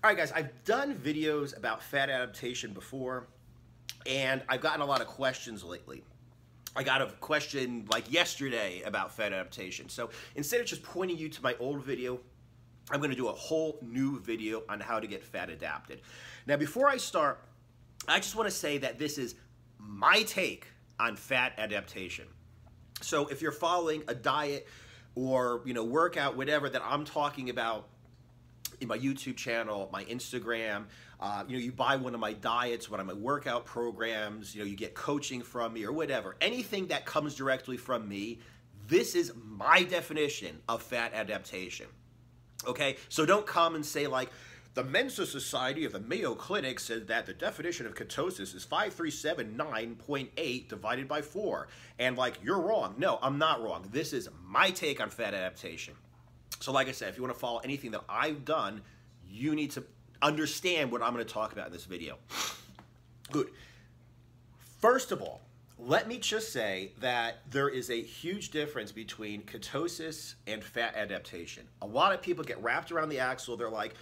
All right, guys, I've done videos about fat adaptation before, and I've gotten a lot of questions lately. I got a question like yesterday about fat adaptation. So instead of just pointing you to my old video, I'm going to do a whole new video on how to get fat adapted. Now, before I start, I just want to say that this is my take on fat adaptation. So if you're following a diet or workout, whatever that I'm talking about in my YouTube channel, my Instagram, you buy one of my diets, one of my workout programs, you get coaching from me or whatever, anything that comes directly from me, this is my definition of fat adaptation. Okay, so don't come and say like, the Mensa Society of the Mayo Clinic said that the definition of ketosis is 5379.8 divided by 4. And like, you're wrong. No, I'm not wrong. This is my take on fat adaptation. So like I said, if you want to follow anything that I've done, you need to understand what I'm going to talk about in this video. Good. First of all, let me just say that there is a huge difference between ketosis and fat adaptation. A lot of people get wrapped around the axle. They're like,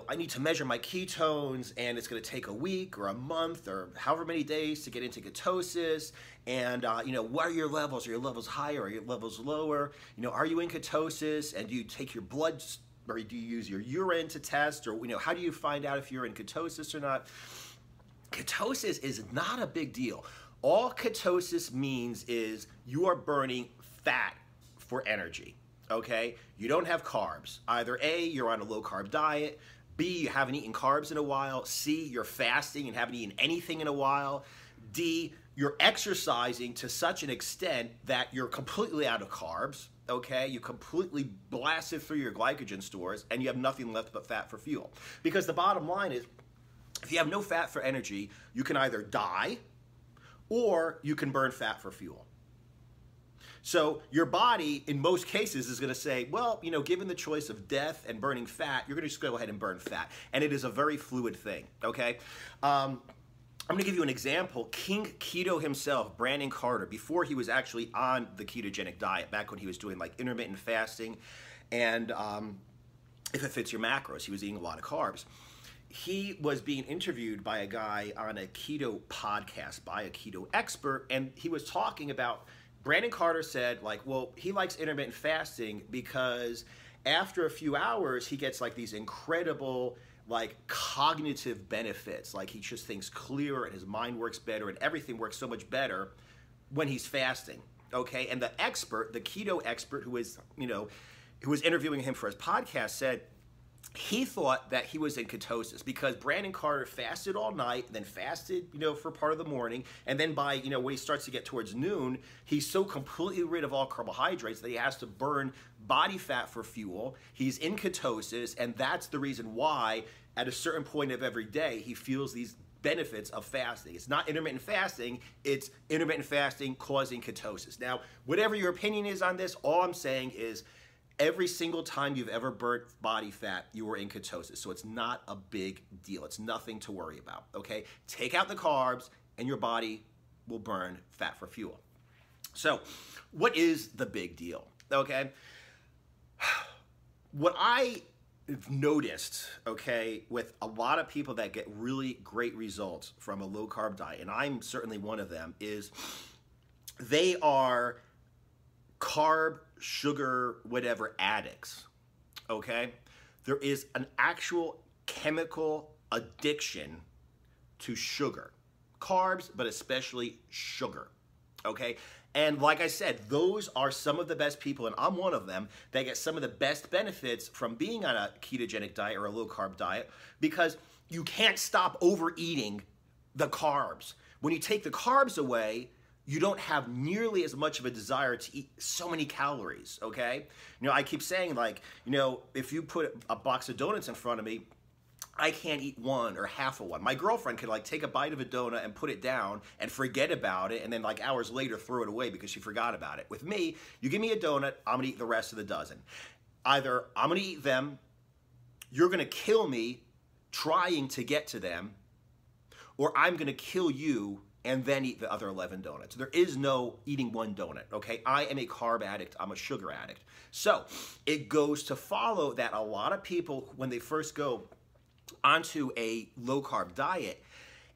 I need to measure my ketones, and it's going to take a week or a month or however many days to get into ketosis. And, what are your levels? Are your levels higher? Are your levels lower? Are you in ketosis? And do you take your blood, or do you use your urine to test? Or, how do you find out if you're in ketosis or not? Ketosis is not a big deal. All ketosis means is you are burning fat for energy. Okay, you don't have carbs. Either A, you're on a low-carb diet, B, you haven't eaten carbs in a while, C, you're fasting and haven't eaten anything in a while, D, you're exercising to such an extent that you're completely out of carbs, okay? You completely blasted through your glycogen stores and you have nothing left but fat for fuel. Because the bottom line is, if you have no fat for energy, you can either die or you can burn fat for fuel. So your body, in most cases, is going to say, well, given the choice of death and burning fat, you're going to just go ahead and burn fat. And it is a very fluid thing, okay? I'm going to give you an example. King Keto himself, Brandon Carter, before he was actually on the ketogenic diet, back when he was doing like intermittent fasting, and if it fits your macros, he was eating a lot of carbs. He was being interviewed by a guy on a keto podcast, by a keto expert, and he was talking about, Brandon Carter said, like, well, he likes intermittent fasting because after a few hours, he gets like these incredible, like, cognitive benefits. Like, he just thinks clearer and his mind works better and everything works so much better when he's fasting, okay? And the expert, the keto expert who was, who was interviewing him for his podcast said, he thought that he was in ketosis because Brandon Carter fasted all night, then fasted, for part of the morning, and then by, when he starts to get towards noon, he's so completely rid of all carbohydrates that he has to burn body fat for fuel. He's in ketosis, and that's the reason why at a certain point of every day, he feels these benefits of fasting. It's not intermittent fasting, it's intermittent fasting causing ketosis. Now, whatever your opinion is on this, all I'm saying is, every single time you've ever burnt body fat, you were in ketosis. So it's not a big deal. It's nothing to worry about, okay? Take out the carbs and your body will burn fat for fuel. So what is the big deal, okay? What I noticed, okay, with a lot of people that get really great results from a low-carb diet, and I'm certainly one of them, is they are carb, sugar, whatever addicts, okay? There is an actual chemical addiction to sugar. Carbs, but especially sugar, okay? And like I said, those are some of the best people, and I'm one of them, that get some of the best benefits from being on a ketogenic diet or a low-carb diet because you can't stop overeating the carbs. When you take the carbs away, you don't have nearly as much of a desire to eat so many calories, okay? I keep saying, like, if you put a box of donuts in front of me, I can't eat one or half of one. My girlfriend could, like, take a bite of a donut and put it down and forget about it and then, like, hours later throw it away because she forgot about it. With me, you give me a donut, I'm going to eat the rest of the dozen. Either I'm going to eat them, you're going to kill me trying to get to them, or I'm going to kill you and then eat the other 11 donuts. There is no eating one donut, okay? I am a carb addict. I'm a sugar addict. So it goes to follow that a lot of people, when they first go onto a low-carb diet,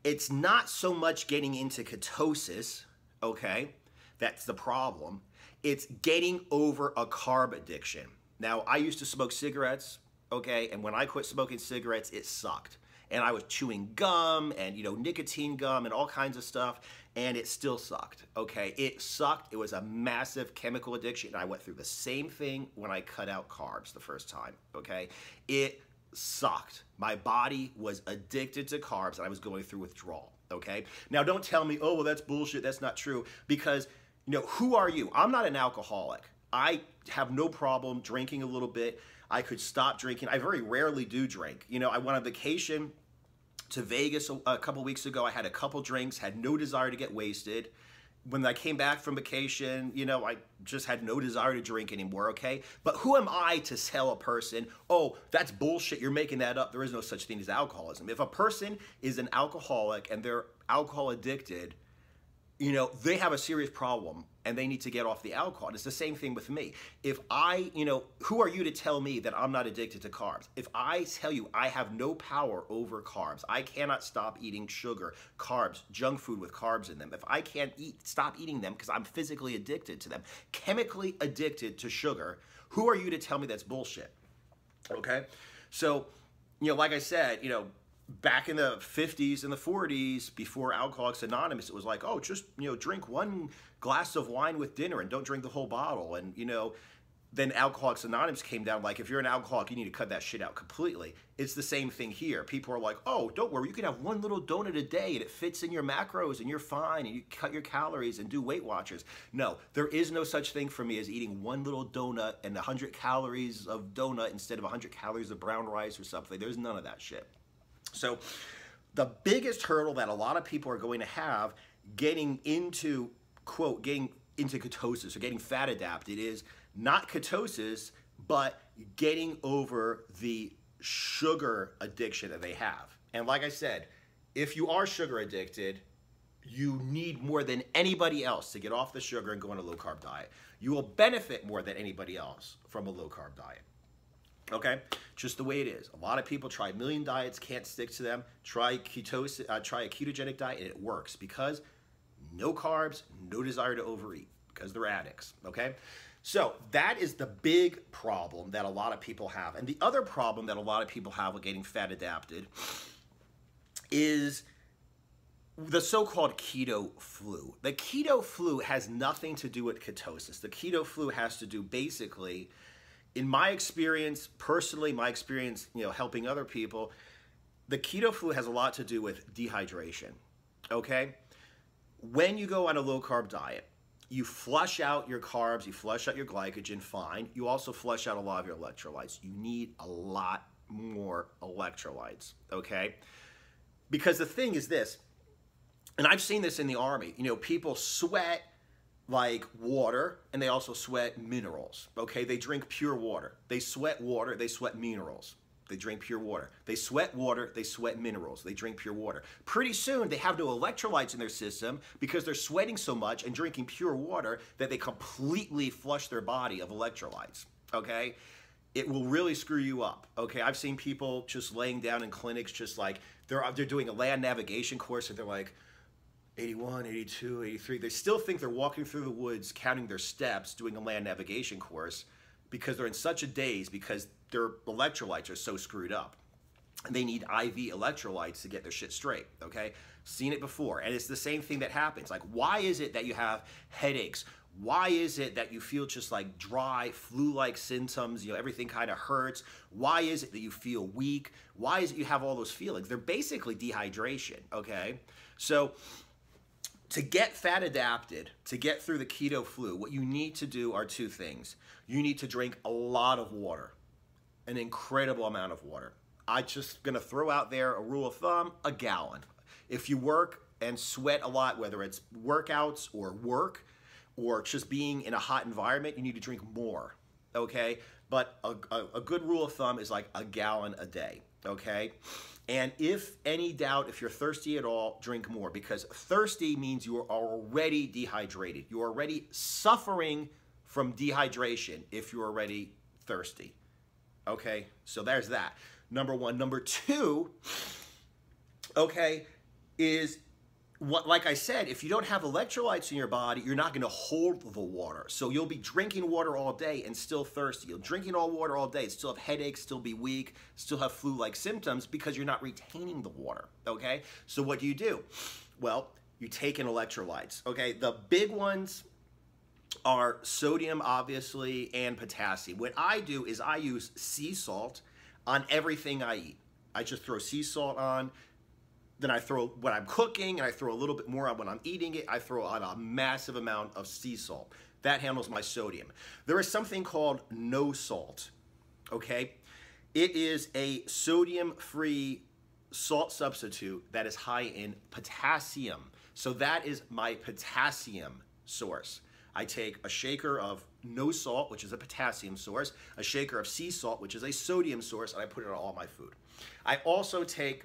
it's not so much getting into ketosis, okay? That's the problem. It's getting over a carb addiction. Now, I used to smoke cigarettes, okay? And when I quit smoking cigarettes, it sucked. And I was chewing gum and, nicotine gum and all kinds of stuff, and it still sucked, okay? It sucked. It was a massive chemical addiction. I went through the same thing when I cut out carbs the first time, okay? It sucked. My body was addicted to carbs, and I was going through withdrawal, okay? Now, don't tell me, oh, well, that's bullshit, that's not true, because, who are you? I'm not an alcoholic. I have no problem drinking a little bit. I could stop drinking. I very rarely do drink. I went on vacation to Vegas a couple weeks ago. I had a couple drinks, had no desire to get wasted. When I came back from vacation, I just had no desire to drink anymore, okay? But who am I to tell a person, oh, that's bullshit, you're making that up, there is no such thing as alcoholism. If a person is an alcoholic and they're alcohol addicted, they have a serious problem and they need to get off the alcohol. And it's the same thing with me. If who are you to tell me that I'm not addicted to carbs? If I tell you I have no power over carbs, I cannot stop eating sugar, carbs, junk food with carbs in them. If I can't stop eating them because I'm physically addicted to them, chemically addicted to sugar, who are you to tell me that's bullshit? Okay? So, like I said, back in the 50s and the 40s, before Alcoholics Anonymous, it was like, oh, just, drink one glass of wine with dinner and don't drink the whole bottle. And, then Alcoholics Anonymous came down, like, if you're an alcoholic, you need to cut that shit out completely. It's the same thing here. People are like, oh, don't worry, you can have one little donut a day and it fits in your macros and you're fine and you cut your calories and do Weight Watchers. No, there is no such thing for me as eating one little donut and 100 calories of donut instead of 100 calories of brown rice or something. There's none of that shit. So the biggest hurdle that a lot of people are going to have getting into, quote, getting into ketosis or getting fat adapted is not ketosis, but getting over the sugar addiction that they have. And like I said, if you are sugar addicted, you need more than anybody else to get off the sugar and go on a low-carb diet. You will benefit more than anybody else from a low-carb diet. Okay, just the way it is. A lot of people try a million diets, can't stick to them. Try ketosis, try a ketogenic diet, and it works because no carbs, no desire to overeat because they're addicts. Okay, so that is the big problem that a lot of people have. And the other problem that a lot of people have with getting fat adapted is the so-called keto flu. The keto flu has nothing to do with ketosis. The keto flu has to do basically, in my experience, personally, my experience, helping other people, the keto flu has a lot to do with dehydration, okay? When you go on a low-carb diet, you flush out your carbs, you flush out your glycogen, fine. You also flush out a lot of your electrolytes. You need a lot more electrolytes, okay? Because the thing is this, and I've seen this in the Army, people sweat like water, and they also sweat minerals, okay? They drink pure water. They sweat water, they sweat minerals. They drink pure water. They sweat water, they sweat minerals. They drink pure water. Pretty soon, they have no electrolytes in their system because they're sweating so much and drinking pure water that they completely flush their body of electrolytes, okay? It will really screw you up, okay? I've seen people just laying down in clinics just like, they're doing a land navigation course and they're like, 81, 82, 83. They still think they're walking through the woods, counting their steps, doing a land navigation course because they're in such a daze because their electrolytes are so screwed up. And they need IV electrolytes to get their shit straight, okay? Seen it before. And it's the same thing that happens. Like, why is it that you have headaches? Why is it that you feel just like dry, flu-like symptoms? Everything kind of hurts. Why is it that you feel weak? Why is it you have all those feelings? They're basically dehydration, okay? So to get fat adapted, to get through the keto flu, what you need to do are two things. You need to drink a lot of water, an incredible amount of water. I'm just gonna throw out there a rule of thumb, a gallon. If you work and sweat a lot, whether it's workouts or work or just being in a hot environment, you need to drink more, okay? But a good rule of thumb is like a gallon a day, okay? And if any doubt, if you're thirsty at all, drink more because thirsty means you are already dehydrated. You're already suffering from dehydration if you're already thirsty. Okay, so there's that. number one. Number two, okay, is what, like I said, if you don't have electrolytes in your body, you're not going to hold the water. So you'll be drinking water all day and still thirsty. You'll drinking all water all day, still have headaches, still be weak, still have flu-like symptoms because you're not retaining the water, okay? So what do? Well, you take in electrolytes, okay? The big ones are sodium, obviously, and potassium. What I do is I use sea salt on everything I eat. I just throw sea salt on. Then I throw when I'm cooking, and I throw a little bit more on when I'm eating it. I throw on a massive amount of sea salt. That handles my sodium. There is something called no salt, okay? It is a sodium-free salt substitute that is high in potassium. So that is my potassium source. I take a shaker of no salt, which is a potassium source, a shaker of sea salt, which is a sodium source, and I put it on all my food. I also take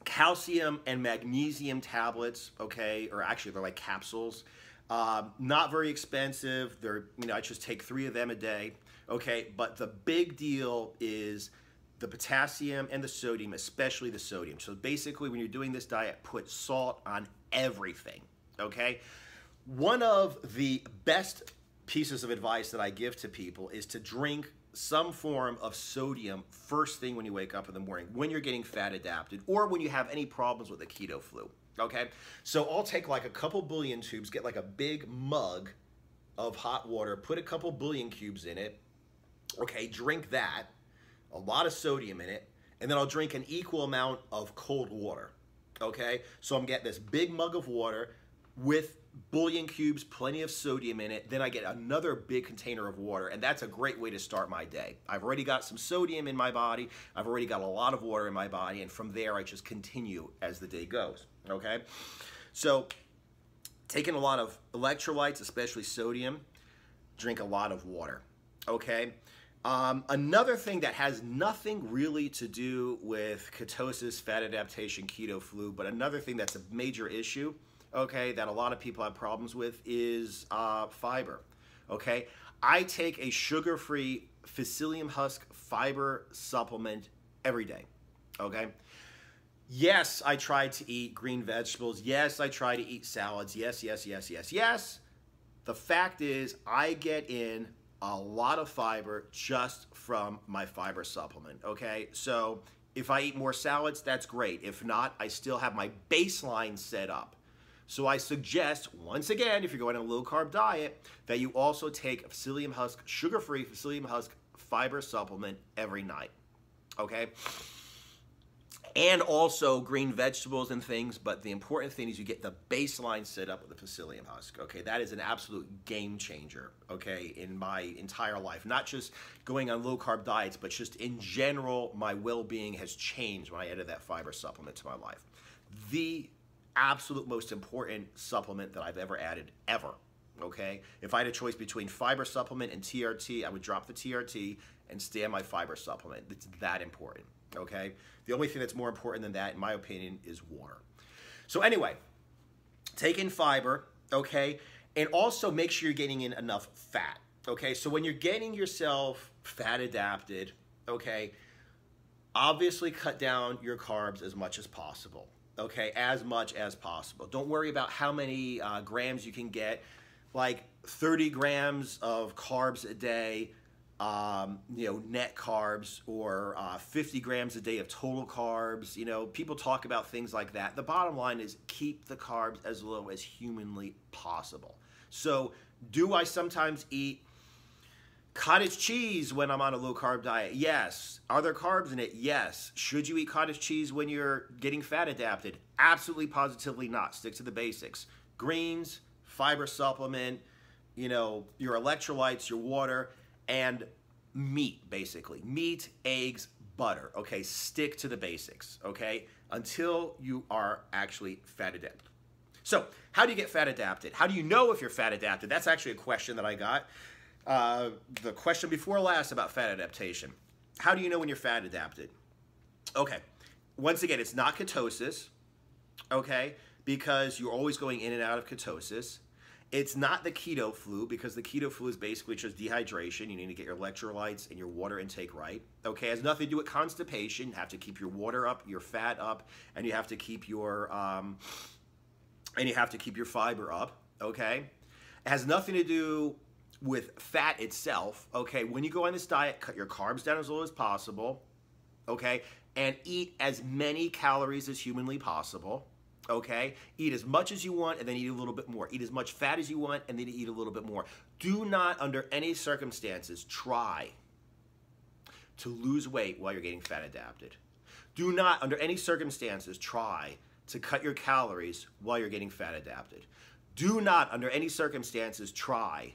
calcium and magnesium tablets, okay, or actually they're like capsules. Not very expensive. They're, I just take 3 of them a day, okay. But the big deal is the potassium and the sodium, especially the sodium. So basically, when you're doing this diet, put salt on everything, okay. One of the best pieces of advice that I give to people is to drink some form of sodium first thing when you wake up in the morning, when you're getting fat adapted, or when you have any problems with the keto flu, okay? So I'll take like a couple bouillon tubes, get like a big mug of hot water, put a couple bouillon cubes in it, okay, drink that, a lot of sodium in it, and then I'll drink an equal amount of cold water, okay? So I'm getting this big mug of water with bouillon cubes, plenty of sodium in it. Then I get another big container of water, and that's a great way to start my day. I've already got some sodium in my body. I've already got a lot of water in my body, and from there I just continue as the day goes, okay? So taking a lot of electrolytes, especially sodium, drink a lot of water, okay? Another thing that has nothing really to do with ketosis, fat adaptation, keto flu, but another thing that's a major issue, okay, that a lot of people have problems with is fiber, okay? I take a sugar-free psyllium husk fiber supplement every day, okay? Yes, I try to eat green vegetables. Yes, I try to eat salads. Yes, yes, yes, yes, yes. The fact is I get in a lot of fiber just from my fiber supplement, okay? So if I eat more salads, that's great. If not, I still have my baseline set up. So I suggest, once again, if you're going on a low-carb diet, that you also take a psyllium husk, sugar-free psyllium husk fiber supplement every night, okay? And also green vegetables and things, but the important thing is you get the baseline set up with the psyllium husk, okay? That is an absolute game changer, okay, in my entire life. Not just going on low-carb diets, but just in general, my well-being has changed when I added that fiber supplement to my life. The absolute most important supplement that I've ever added, ever, okay? If I had a choice between fiber supplement and TRT, I would drop the TRT and stay on my fiber supplement. It's that important, okay? The only thing that's more important than that, in my opinion, is water. So anyway, take in fiber, okay? And also make sure you're getting in enough fat, okay? So when you're getting yourself fat adapted, okay, obviously cut down your carbs as much as possible. Okay, as much as possible. Don't worry about how many grams you can get, like 30 grams of carbs a day, net carbs, or 50 grams a day of total carbs. People talk about things like that. The bottom line is keep the carbs as low as humanly possible. So do I sometimes eat cottage cheese when I'm on a low-carb diet? Yes. Are there carbs in it? Yes. Should you eat cottage cheese when you're getting fat adapted? Absolutely, positively not. Stick to the basics. Greens, fiber supplement, your electrolytes, your water, and meat, basically. Meat, eggs, butter, okay? Stick to the basics, okay? Until you are actually fat adapted. So, how do you get fat adapted? How do you know if you're fat adapted? That's actually a question that I got. The question before last about fat adaptation. How do you know when you're fat adapted? Okay, once again, it's not ketosis, okay, because you're always going in and out of ketosis, It's not the keto flu, because the keto flu is basically just dehydration. You need to get your electrolytes and your water intake right. Okay, it has nothing to do with constipation. You have to keep your water up, your fat up, and you have to keep your fiber up. Okay, it has nothing to do with fat itself. Okay, when you go on this diet, cut your carbs down as low as possible. Okay, and eat as many calories as humanly possible. Okay, eat as much as you want and then eat a little bit more. Eat as much fat as you want and then eat a little bit more. Do not, under any circumstances, try to lose weight while you're getting fat adapted. Do not, under any circumstances, try to cut your calories while you're getting fat adapted. Do not, under any circumstances, try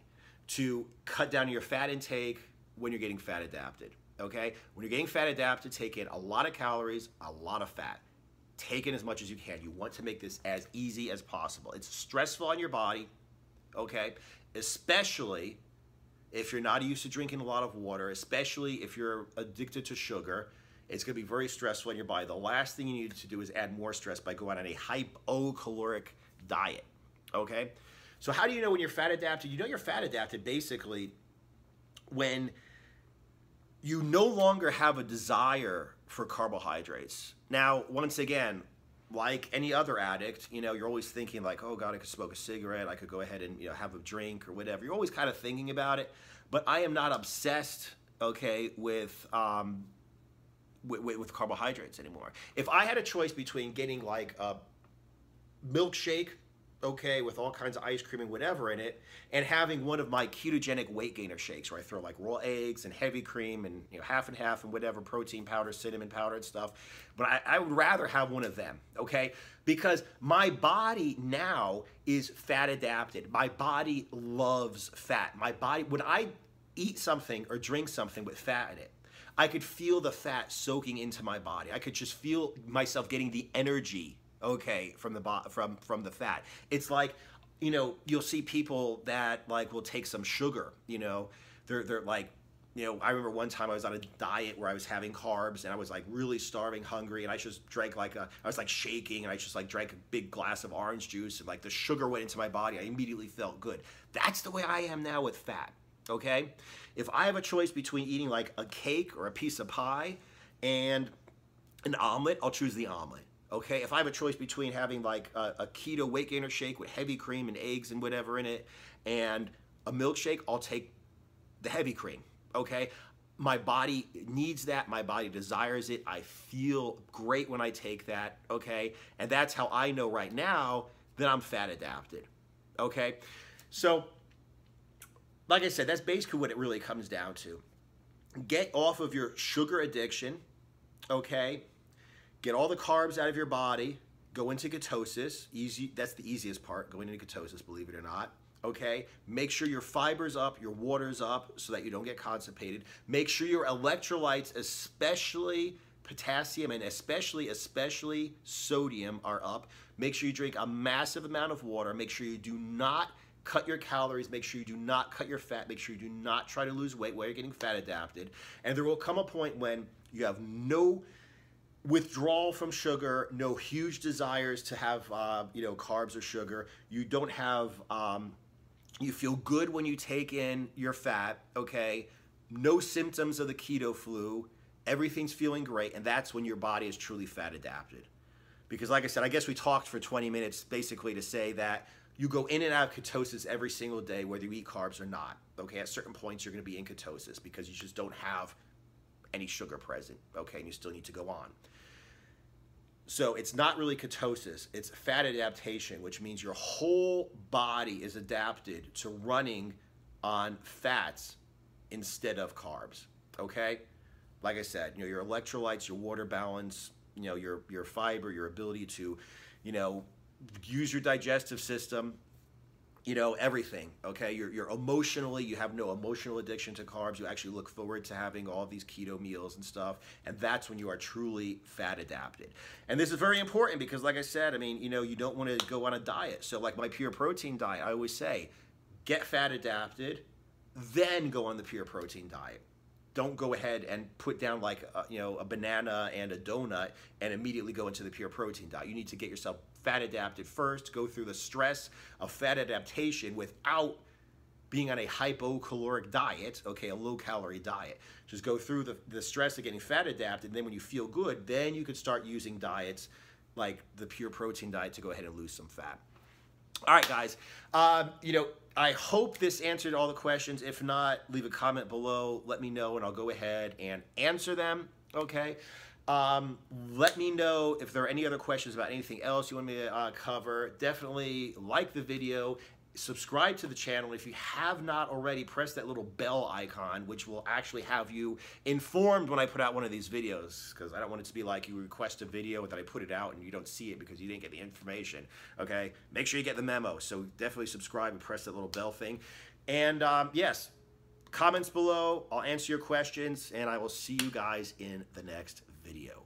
to cut down your fat intake when you're getting fat adapted. Okay, when you're getting fat adapted, take in a lot of calories, a lot of fat. Take in as much as you can. You want to make this as easy as possible. It's stressful on your body, okay? Especially if you're not used to drinking a lot of water, especially if you're addicted to sugar. It's going to be very stressful on your body. The last thing you need to do is add more stress by going on a hypocaloric diet, okay? So how do you know when you're fat adapted? You know you're fat adapted basically when you no longer have a desire for carbohydrates. Now, once again, like any other addict, you know, you're always thinking like, oh God, I could smoke a cigarette, I could go ahead and, you know, have a drink or whatever. You're always kind of thinking about it, but I am not obsessed, okay, with carbohydrates anymore. If I had a choice between getting like a milkshake, okay, with all kinds of ice cream and whatever in it, and having one of my ketogenic weight gainer shakes where I throw like raw eggs and heavy cream and, you know, half and half and whatever, protein powder, cinnamon powder and stuff. But I would rather have one of them, okay? Because my body now is fat adapted. My body loves fat. My body, when I eat something or drink something with fat in it, I could feel the fat soaking into my body. I could just feel myself getting the energy, okay, from the fat. It's like, you know, you'll see people that like will take some sugar, you know, they're like, you know, I remember one time I was on a diet where I was having carbs and I was like really starving, hungry, and I just drank I was like shaking, and I just like drank a big glass of orange juice, and like the sugar went into my body. I immediately felt good. That's the way I am now with fat, okay? If I have a choice between eating like a cake or a piece of pie and an omelet, I'll choose the omelet. Okay, if I have a choice between having like a keto weight gainer shake with heavy cream and eggs and whatever in it and a milkshake, I'll take the heavy cream, okay? My body needs that. My body desires it. I feel great when I take that, okay? And that's how I know right now that I'm fat adapted, okay? So, like I said, that's basically what it really comes down to. Get off of your sugar addiction, okay? Get all the carbs out of your body, go into ketosis. Easy, that's the easiest part, going into ketosis, believe it or not. Okay, make sure your fiber's up, your water's up so that you don't get constipated. Make sure your electrolytes, especially potassium and especially sodium, are up. Make sure you drink a massive amount of water. Make sure you do not cut your calories. Make sure you do not cut your fat. Make sure you do not try to lose weight while you're getting fat adapted. And there will come a point when you have no withdrawal from sugar, no huge desires to have you know, carbs or sugar. You don't have, you feel good when you take in your fat, okay? No symptoms of the keto flu. Everything's feeling great, and that's when your body is truly fat adapted. Because like I said, I guess we talked for 20 minutes basically to say that you go in and out of ketosis every single day, whether you eat carbs or not, okay? At certain points, you're gonna be in ketosis because you just don't have any sugar present, okay? And you still need to go on. So it's not really ketosis, it's fat adaptation, which means your whole body is adapted to running on fats instead of carbs, okay? Like I said, you know, your electrolytes, your water balance, you know, your fiber, your ability to, you know, use your digestive system, you know, everything, okay? You're emotionally, you have no emotional addiction to carbs. You actually look forward to having all these keto meals and stuff, and that's when you are truly fat adapted. And this is very important because, like I said, I mean, you know, you don't want to go on a diet. So like my pure protein diet, I always say, get fat adapted, then go on the pure protein diet. don't go ahead and put down like a banana and a donut and immediately go into the pure protein diet. You need to get yourself fat adapted first, go through the stress of fat adaptation without being on a hypocaloric diet, okay, a low-calorie diet. Just go through the stress of getting fat adapted, and then when you feel good, then you could start using diets like the pure protein diet to go ahead and lose some fat. All right, guys. I hope this answered all the questions. If not, leave a comment below. Let me know, and I'll go ahead and answer them, okay? Let me know if there are any other questions about anything else you want me to cover. Definitely like the video. Subscribe to the channel. If you have not already, press that little bell icon, which will actually have you informed when I put out one of these videos, because I don't want it to be like you request a video that I put it out and you don't see it because you didn't get the information, okay? Make sure you get the memo, so definitely subscribe and press that little bell thing. And yes, comments below. I'll answer your questions, and I will see you guys in the next video.